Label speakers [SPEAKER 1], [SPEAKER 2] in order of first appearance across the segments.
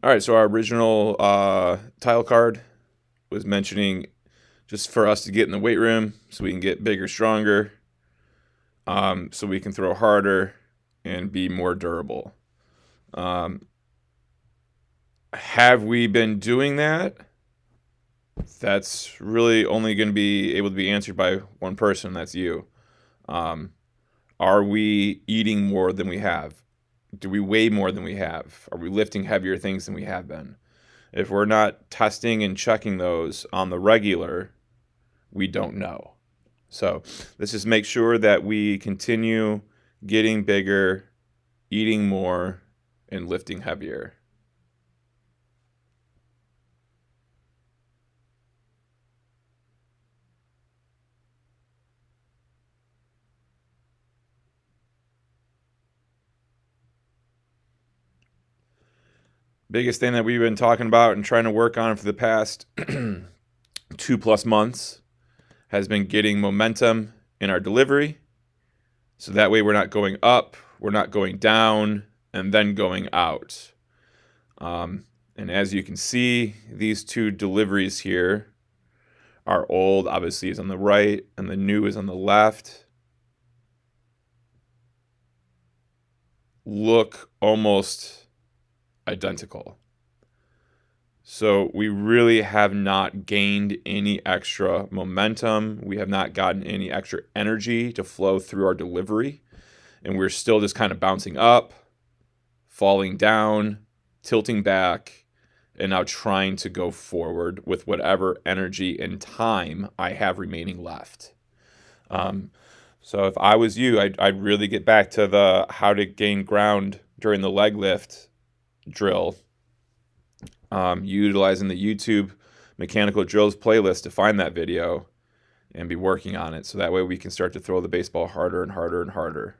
[SPEAKER 1] All right, so our original title card was mentioning just for us to get in the weight room so we can get bigger, stronger, so we can throw harder and be more durable. Um, have we been doing that? That's really only going to be able to be answered by one person. That's you. Um, are we eating more than we have? Do we weigh more than we have? Are we lifting heavier things than we have been? If we're not testing and checking those on the regular, we don't know. So let's just make sure that we continue getting bigger, eating more, and lifting heavier. Biggest thing that we've been talking about and trying to work on for the past 2+ months has been getting momentum in our delivery. So that way we're not going up, we're not going down, and then going out. And as you can see, these two deliveries here, our old obviously is on the right and the new is on the left, look almost identical. So we really have not gained any extra momentum. We have not gotten any extra energy to flow through our delivery. And we're still just kind of bouncing up, falling down, tilting back, and now trying to go forward with whatever energy and time I have remaining left. So if I was you, I'd really get back to the how to gain ground during the leg lift drill, utilizing the YouTube mechanical drills playlist to find that video and be working on it. So that way we can start to throw the baseball harder and harder and harder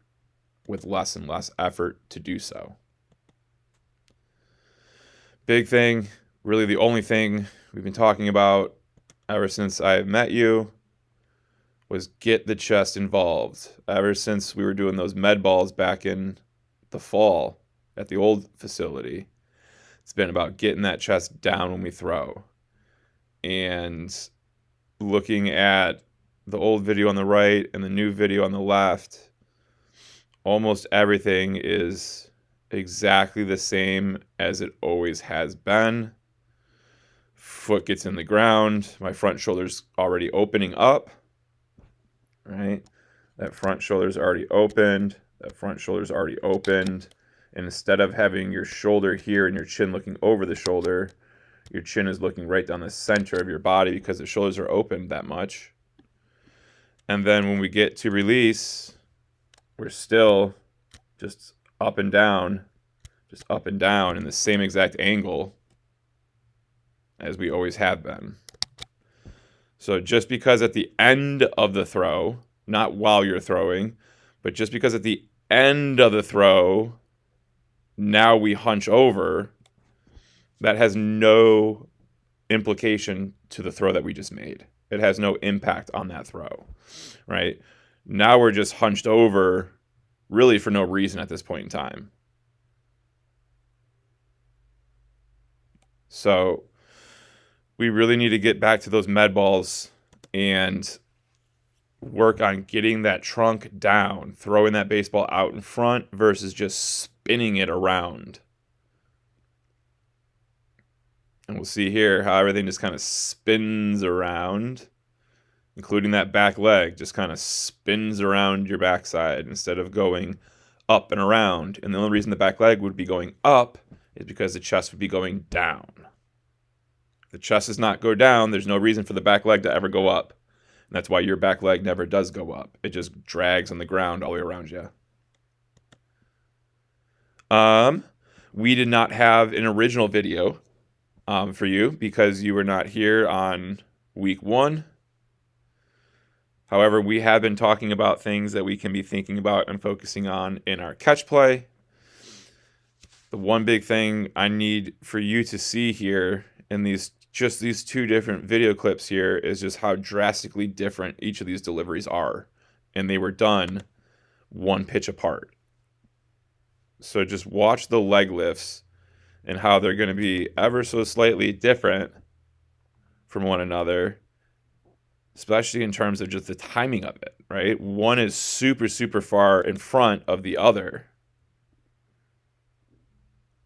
[SPEAKER 1] with less and less effort to do so. Big thing, really the only thing we've been talking about ever since I met you was get the chest involved. Ever since we were doing those med balls back in the fall at the old facility, it's been about getting that chest down when we throw. And looking at the old video on the right and the new video on the left, almost everything is exactly the same as it always has been. Foot gets in the ground, my front shoulder's already opening up, right? That front shoulder's already opened, that front shoulder's already opened. And instead of having your shoulder here and your chin looking over the shoulder, your chin is looking right down the center of your body because the shoulders are open that much. And then when we get to release, we're still just up and down in the same exact angle as we always have been. So just because at the end of the throw, not while you're throwing, but just because at the end of the throw, now we hunch over, that has no implication to the throw that we just made. It has no impact on that throw, right? Now we're just hunched over really for no reason at this point in time. So we really need to get back to those med balls and work on getting that trunk down, throwing that baseball out in front versus just spinning it around. And we'll see here how everything just kind of spins around, including that back leg, just kind of spins around your backside instead of going up and around. And the only reason the back leg would be going up is because the chest would be going down. If the chest does not go down, there's no reason for the back leg to ever go up. And that's why your back leg never does go up. It just drags on the ground all the way around you. We did not have an original video for you because you were not here on week 1. However, we have been talking about things that we can be thinking about and focusing on in our catch play. The one big thing I need for you to see here in these 2 different video clips here is just how drastically different each of these deliveries are. And they were done 1 pitch apart. So just watch the leg lifts and how they're going to be ever so slightly different from one another, especially in terms of just the timing of it, right? One is super, super far in front of the other,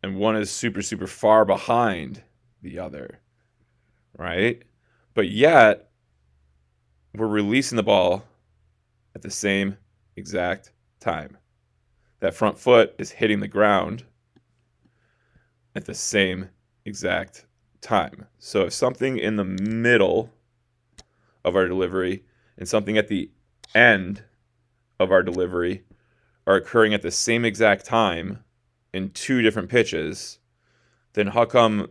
[SPEAKER 1] and one is super, super far behind the other, right? But yet, we're releasing the ball at the same exact time. That front foot is hitting the ground at the same exact time. So if something in the middle of our delivery and something at the end of our delivery are occurring at the same exact time in two different pitches, then how come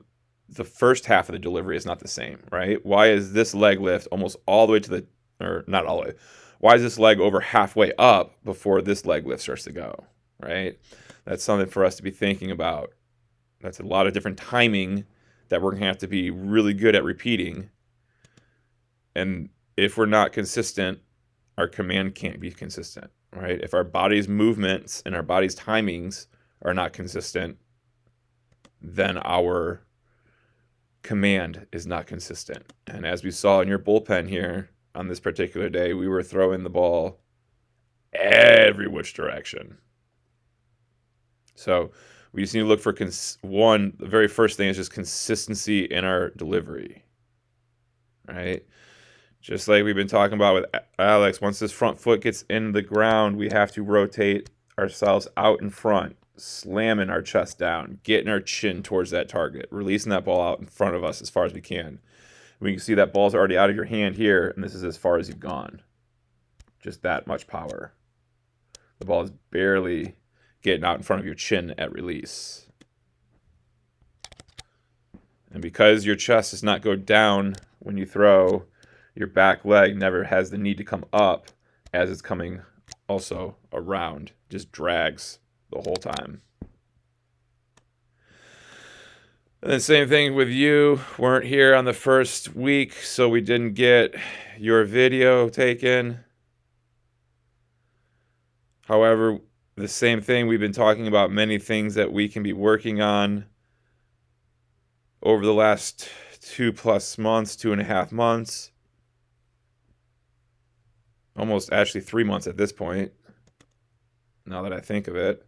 [SPEAKER 1] the first half of the delivery is not the same, right? Why is this leg lift almost all the way to the, or not all the way, why is this leg over halfway up before this leg lift starts to go, right? That's something for us to be thinking about. That's a lot of different timing that we're going to have to be really good at repeating. And if we're not consistent, our command can't be consistent, right? If our body's movements and our body's timings are not consistent, then our command is not consistent. And as we saw in your bullpen here on this particular day, we were throwing the ball every which direction. So we just need to look for the very first thing is just consistency in our delivery, right? Just like we've been talking about with Alex, once this front foot gets in the ground, we have to rotate ourselves out in front, slamming our chest down, getting our chin towards that target, releasing that ball out in front of us as far as we can. We can see that ball's already out of your hand here, and this is as far as you've gone. Just that much power. The ball is barely getting out in front of your chin at release. And because your chest does not go down when you throw, your back leg never has the need to come up as it's coming also around. Just drags the whole time. And then same thing with you. Weren't here on the first week, so we didn't get your video taken. However, the same thing, we've been talking about many things that we can be working on over the last 2+ months, 2.5 months. Almost actually 3 months at this point, now that I think of it.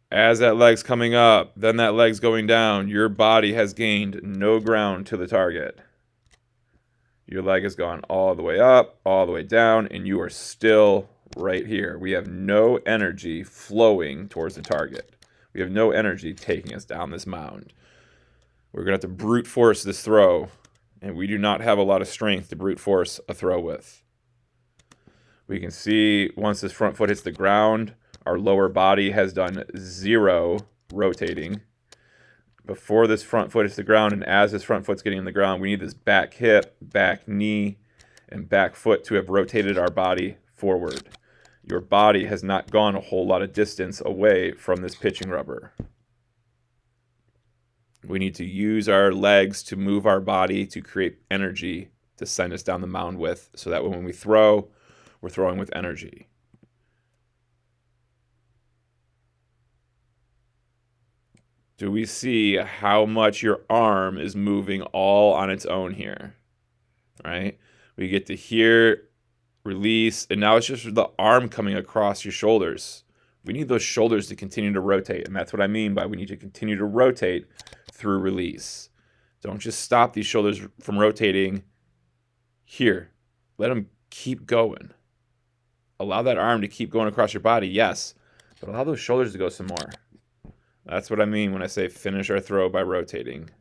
[SPEAKER 1] As that leg's coming up, then that leg's going down, your body has gained no ground to the target. Your leg has gone all the way up, all the way down, and you are still right here. We have no energy flowing towards the target. We have no energy taking us down this mound. We're going to have to brute force this throw, and we do not have a lot of strength to brute force a throw with. We can see once this front foot hits the ground, our lower body has done 0 rotating. Before this front foot hits the ground, and as this front foot's getting in the ground, we need this back hip, back knee, and back foot to have rotated our body forward. Your body has not gone a whole lot of distance away from this pitching rubber. We need to use our legs to move our body to create energy to send us down the mound with, so that when we throw, we're throwing with energy. Do we see how much your arm is moving all on its own here? Right? We get to here, release, and now it's just the arm coming across your shoulders. We need those shoulders to continue to rotate, and that's what I mean by we need to continue to rotate through release. Don't just stop these shoulders from rotating here. Let them keep going. Allow that arm to keep going across your body, yes, but allow those shoulders to go some more. That's what I mean when I say finish our throw by rotating.